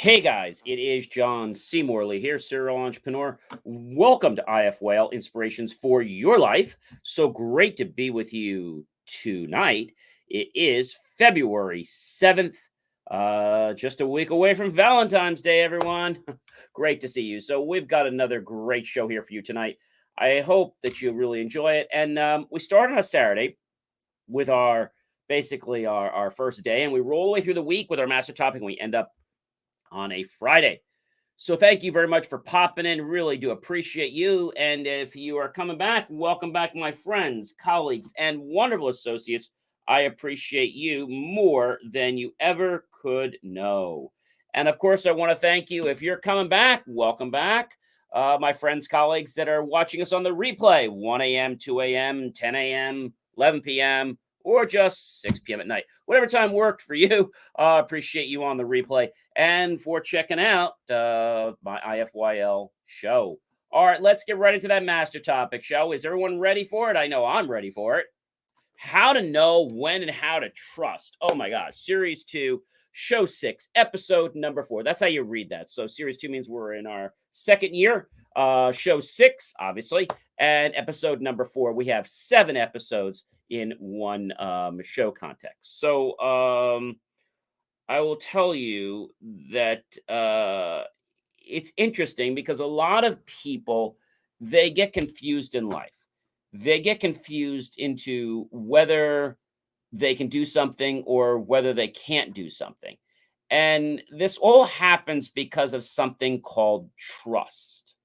Hey guys, it is John C. Morley here, serial entrepreneur. Welcome to IF Whale Inspirations for Your Life. So great to be with you tonight. It is February 7th, just a week away from Valentine's Day, everyone. Great to see you. So we've got another great show here for you tonight. I hope that you really enjoy it. And we start on a Saturday with our first day, and we roll the way through the week with our master topic, and we end up on a Friday. So thank you very much for popping in. Really do appreciate you. And if you are coming back, welcome back, my friends, colleagues, and wonderful associates. I appreciate you more than you ever could know. And of course, I want to thank you. If you're coming back, welcome back. My friends, colleagues that are watching us on the replay, 1 a.m., 2 a.m., 10 a.m., 11 p.m., or just 6 p.m. at night. Whatever time worked for you, appreciate you on the replay and for checking out my IFYL show. All right, let's get right into that master topic, shall we? Is everyone ready for it? I know I'm ready for it. How to know when and how to trust. Oh my God, Series 2, Show 6, Episode number 4. That's how you read that. So Series 2 means we're in our second year. Show 6, obviously, and Episode number 4. We have 7 episodes in one show context. So I will tell you that it's interesting because a lot of people, they get confused in life. They get confused into whether they can do something or whether they can't do something. And this all happens because of something called trust.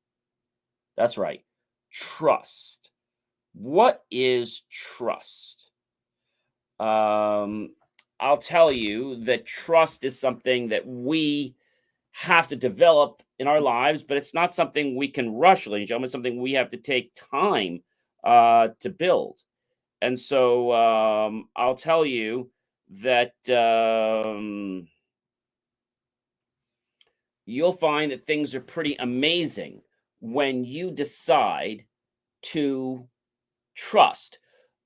That's right. Trust. What is trust? I'll tell you that trust is something that we have to develop in our lives, but it's not something we can rush, ladies and gentlemen. It's something we have to take time to build. And so I'll tell you that you'll find that things are pretty amazing when you decide to trust,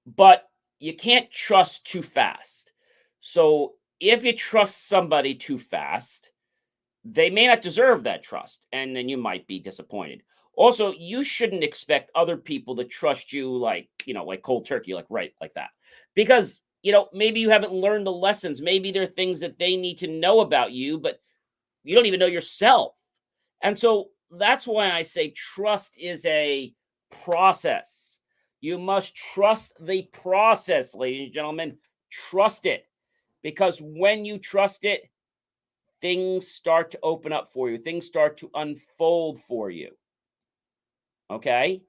but you can't trust too fast. So if you trust somebody too fast, they may not deserve that trust, and then you might be disappointed. Also, you shouldn't expect other people to trust you like cold turkey, like right, like that. Because, maybe you haven't learned the lessons. Maybe there are things that they need to know about you, but you don't even know yourself. And so that's why I say trust is a process. You must trust the process, ladies and gentlemen. Trust it. Because when you trust it, things start to open up for you. Things start to unfold for you. Okay?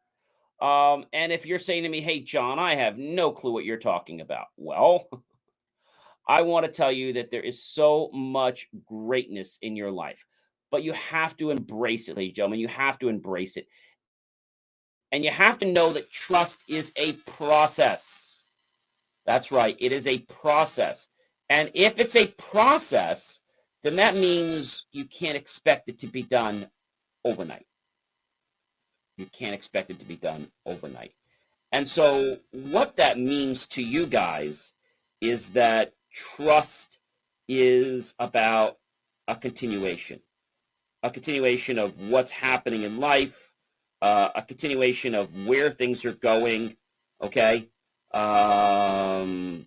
And if you're saying to me, hey, John, I have no clue what you're talking about. Well, I want to tell you that there is so much greatness in your life, but you have to embrace it, ladies and gentlemen. You have to embrace it. And you have to know that trust is a process. That's right. It is a process. And if it's a process, then that means you can't expect it to be done overnight. You can't expect it to be done overnight. And so what that means to you guys is that trust is about a continuation of what's happening in life, a continuation of where things are going, okay? And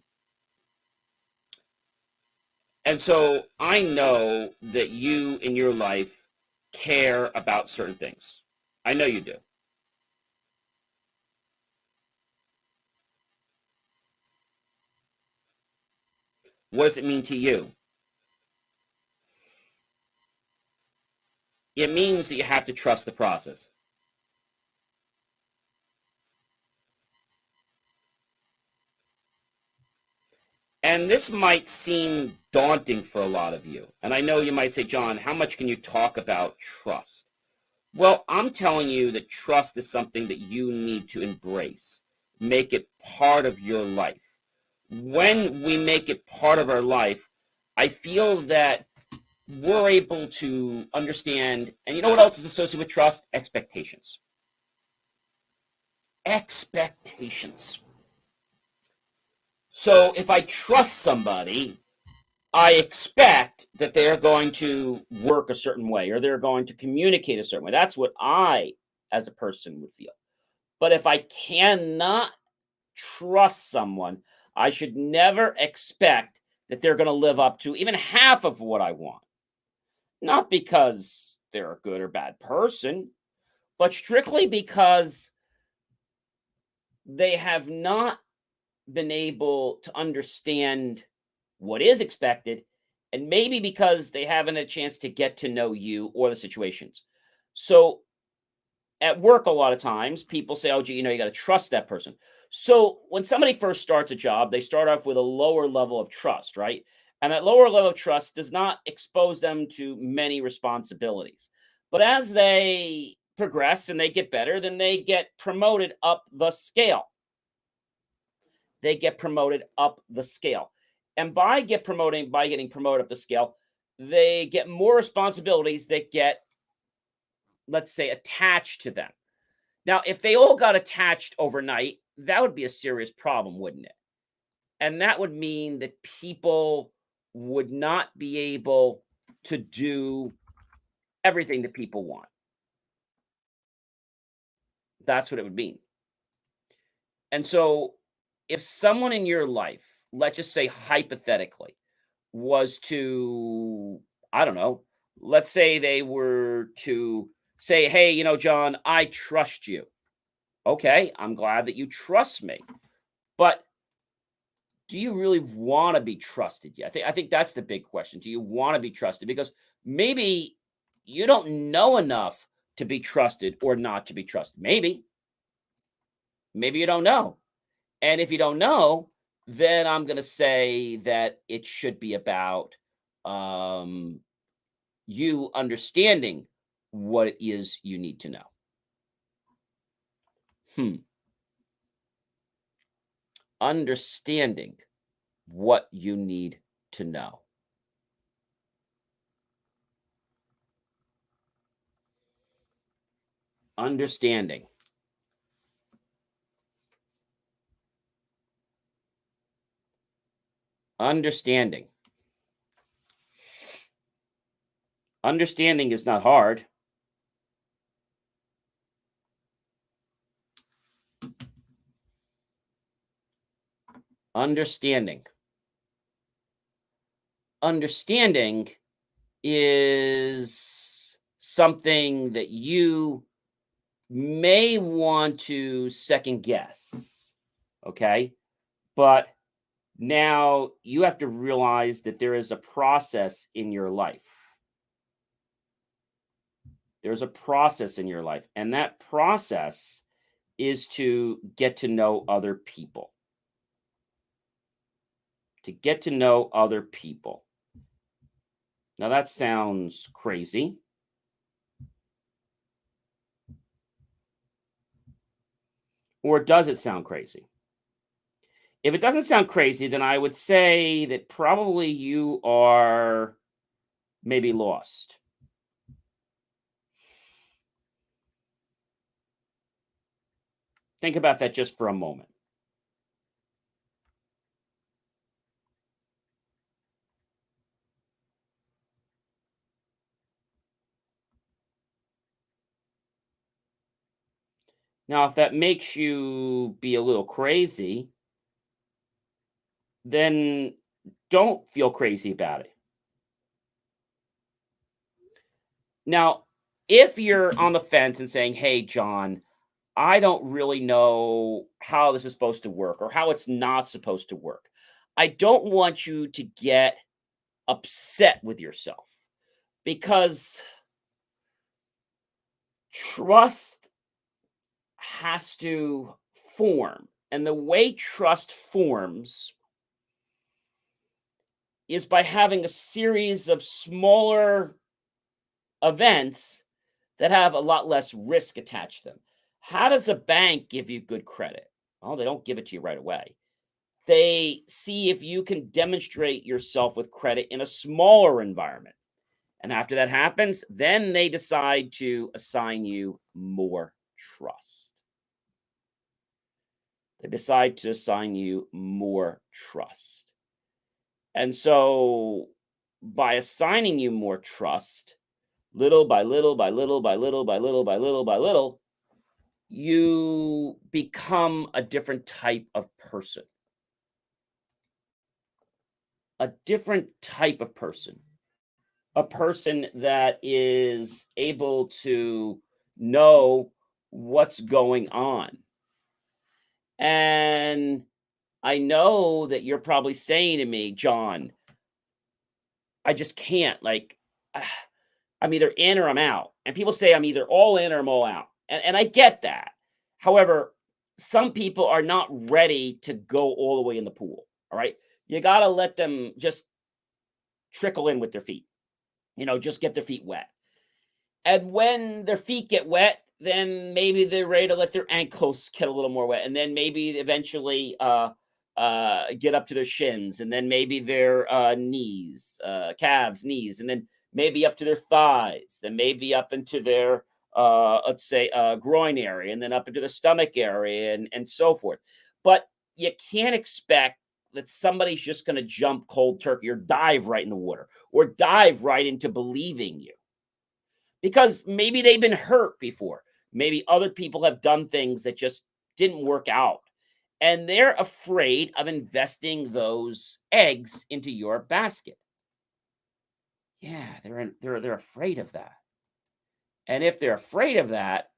so I know that you in your life care about certain things. I know you do. What does it mean to you? It means that you have to trust the process. And this might seem daunting for a lot of you. And I know you might say, John, how much can you talk about trust? Well, I'm telling you that trust is something that you need to embrace. Make it part of your life. When we make it part of our life, I feel that we're able to understand, and you know what else is associated with trust? Expectations. Expectations. So if I trust somebody, I expect that they're going to work a certain way or they're going to communicate a certain way. That's what I, as a person, would feel. But if I cannot trust someone, I should never expect that they're going to live up to even half of what I want. Not because they're a good or bad person, but strictly because they have not been able to understand what is expected, and maybe because they haven't had a chance to get to know you or the situations. So at work, a lot of times people say, oh, gee, you got to trust that person. So when somebody first starts a job, they start off with a lower level of trust, right? And that lower level of trust does not expose them to many responsibilities. But as they progress and they get better, then they get promoted up the scale. They get promoted up the scale. And by getting promoted up the scale, they get more responsibilities that get, let's say, attached to them. Now, if they all got attached overnight, that would be a serious problem, wouldn't it? And that would mean that people would not be able to do everything that people want. That's what it would mean. And so, if someone in your life, let's just say hypothetically, was to, I don't know, let's say they were to say, hey, John, I trust you. Okay, I'm glad that you trust me. But do you really want to be trusted yet? I think that's the big question. Do you want to be trusted? Because maybe you don't know enough to be trusted or not to be trusted. Maybe you don't know. And if you don't know, then I'm going to say that it should be about um, you understanding what it is you need to know. Hmm. Understanding what you need to know. Understanding. Understanding. Understanding is not hard. Understanding. Understanding is something that you may want to second guess. Okay. But now you have to realize that there is a process in your life. There's a process in your life, and that process is to get to know other people. To get to know other people. Now that sounds crazy. Or does it sound crazy? If it doesn't sound crazy, then I would say that probably you are maybe lost. Think about that just for a moment. Now, if that makes you be a little crazy, then don't feel crazy about it. Now, if you're on the fence and saying, hey, John, I don't really know how this is supposed to work or how it's not supposed to work, I don't want you to get upset with yourself because trust has to form. And the way trust forms is by having a series of smaller events that have a lot less risk attached to them. How does a bank give you good credit? Well, they don't give it to you right away. They see if you can demonstrate yourself with credit in a smaller environment. And after that happens, then they decide to assign you more trust. They decide to assign you more trust. And so by assigning you more trust, little by little by little by little by little by little by little, you become a different type of person, a different type of person, a person that is able to know what's going on. And I know that you're probably saying to me, John, I just can't. Like, I'm either in or I'm out. And people say I'm either all in or I'm all out. And I get that. However, some people are not ready to go all the way in the pool. All right. You got to let them just trickle in with their feet, just get their feet wet. And when their feet get wet, then maybe they're ready to let their ankles get a little more wet. And then maybe eventually get up to their shins. And then maybe their knees, calves, knees. And then maybe up to their thighs. Then maybe up into their, let's say, groin area. And then up into the stomach area and so forth. But you can't expect that somebody's just going to jump cold turkey or dive right in the water or dive right into believing you, because maybe they've been hurt before. Maybe other people have done things that just didn't work out. And they're afraid of investing those eggs into your basket. Yeah, they're afraid of that. And if they're afraid of that,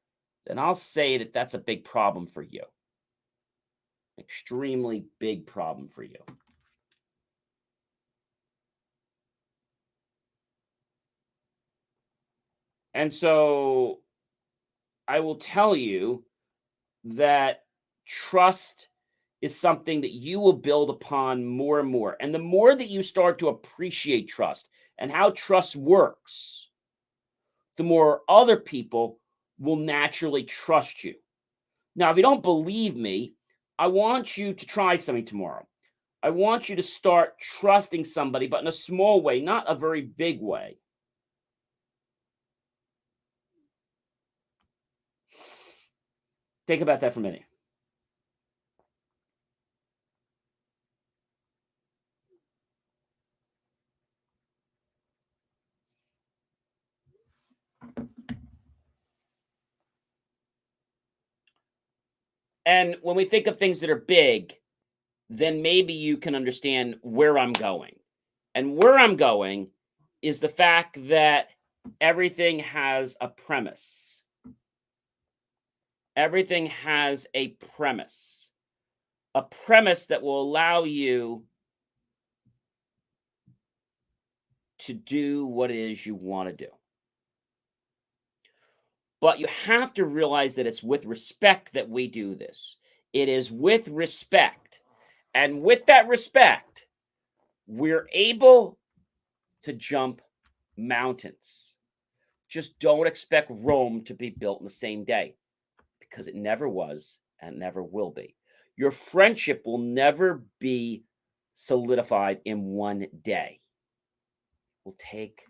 then I'll say that that's a big problem for you. Extremely big problem for you. And so I will tell you that trust is something that you will build upon more and more. And the more that you start to appreciate trust and how trust works, the more other people will naturally trust you. Now, if you don't believe me, I want you to try something tomorrow. I want you to start trusting somebody, but in a small way, not a very big way. Think about that for a minute. And when we think of things that are big, then maybe you can understand where I'm going. And where I'm going is the fact that everything has a premise. Everything has a premise that will allow you to do what it is you want to do. But you have to realize that it's with respect that we do this. It is with respect. And with that respect, we're able to jump mountains. Just don't expect Rome to be built in the same day, because it never was and never will be. Your friendship will never be solidified in one day. It will take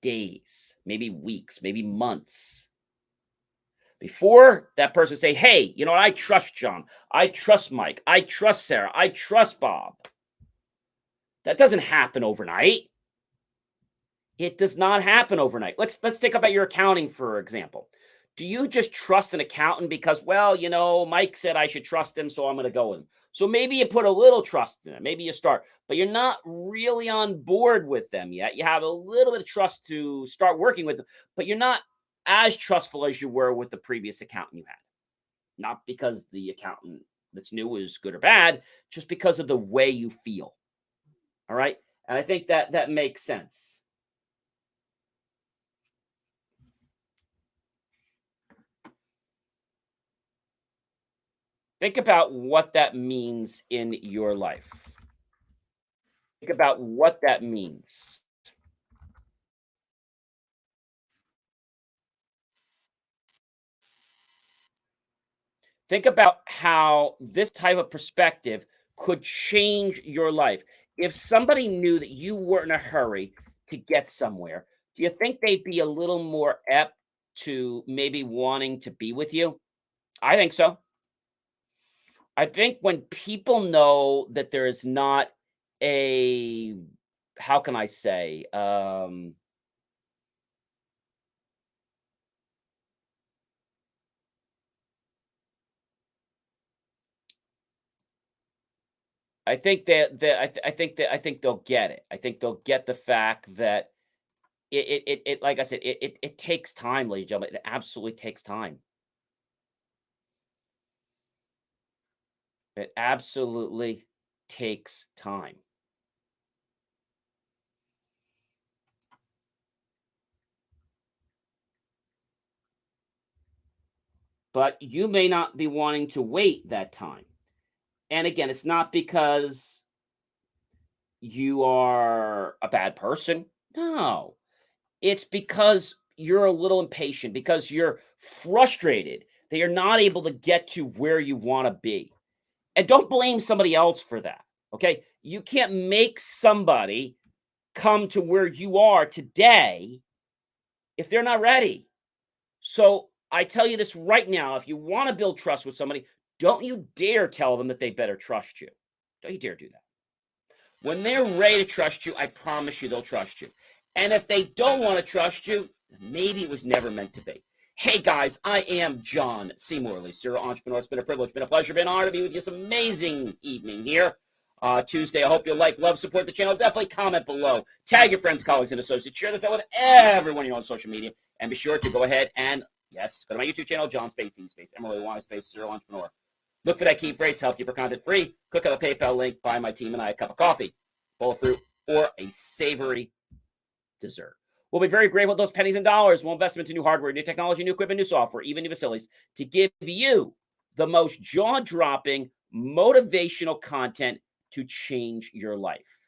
days, maybe weeks, maybe months before that person say, hey, you know what? I trust John. I trust Mike. I trust Sarah. I trust Bob. That doesn't happen overnight. It does not happen overnight. Let's think about your accounting, for example. Do you just trust an accountant because, well, Mike said I should trust him, so I'm going to go with him? So maybe you put a little trust in it. Maybe you start, but you're not really on board with them yet. You have a little bit of trust to start working with them, but you're not as trustful as you were with the previous accountant you had. Not because the accountant that's new is good or bad, just because of the way you feel. All right. And I think that makes sense. Think about what that means in your life. Think about what that means. Think about how this type of perspective could change your life. If somebody knew that you were in a hurry to get somewhere, do you think they'd be a little more apt to maybe wanting to be with you? I think so. I think when people know that there is not a, how can I say, I think they'll get it. I think they'll get the fact that like I said, it takes time, ladies and gentlemen. It absolutely takes time. It absolutely takes time. But you may not be wanting to wait that time. And again, it's not because you are a bad person. No, it's because you're a little impatient, because you're frustrated that you're not able to get to where you want to be. And don't blame somebody else for that. Okay. You can't make somebody come to where you are today if they're not ready. So I tell you this right now, if you want to build trust with somebody, don't you dare tell them that they better trust you. Don't you dare do that. When they're ready to trust you, I promise you they'll trust you. And if they don't want to trust you, maybe it was never meant to be. Hey guys, I am John C. Morley, serial entrepreneur. It's been a privilege, been a pleasure, been an honor to be with you this amazing evening here. Tuesday. I hope you like, love, support the channel. Definitely comment below. Tag your friends, colleagues, and associates. Share this out with everyone you know on social media. And be sure to go ahead and, yes, go to my YouTube channel, John Space, Emily Wine Space, serial entrepreneur. Look for that key phrase, help you for content free. Click on the PayPal link, buy my team and I a cup of coffee, bowl of fruit, or a savory dessert. We'll be very grateful with those pennies and dollars. We'll invest them into new hardware, new technology, new equipment, new software, even new facilities to give you the most jaw-dropping, motivational content to change your life.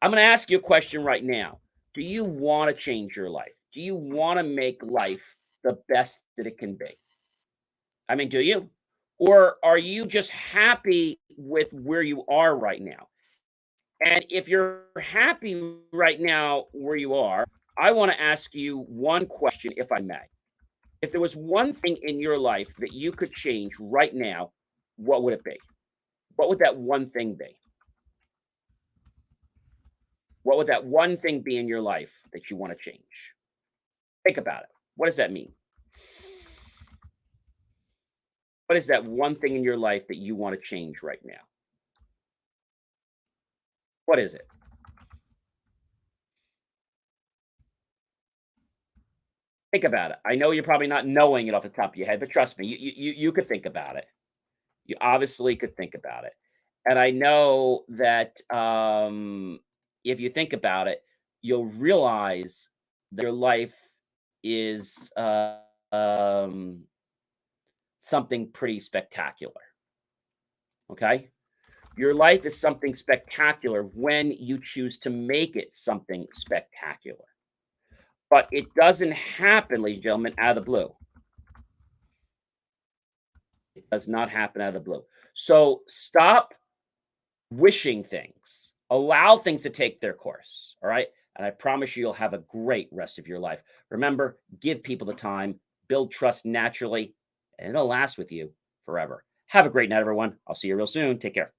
I'm going to ask you a question right now. Do you want to change your life? Do you want to make life the best that it can be? I mean, do you? Or are you just happy with where you are right now? And if you're happy right now where you are, I want to ask you one question, if I may. If there was one thing in your life that you could change right now, what would it be? What would that one thing be? What would that one thing be in your life that you want to change? Think about it. What does that mean? What is that one thing in your life that you want to change right now? What is it? Think about it. I know you're probably not knowing it off the top of your head, but trust me, you could think about it. You obviously could think about it. And I know that if you think about it, you'll realize that your life is something pretty spectacular. Okay. Your life is something spectacular when you choose to make it something spectacular. But it doesn't happen, ladies and gentlemen, out of the blue. It does not happen out of the blue. So stop wishing things. Allow things to take their course. All right. And I promise you, you'll have a great rest of your life. Remember, give people the time, build trust naturally, and it'll last with you forever. Have a great night, everyone. I'll see you real soon. Take care.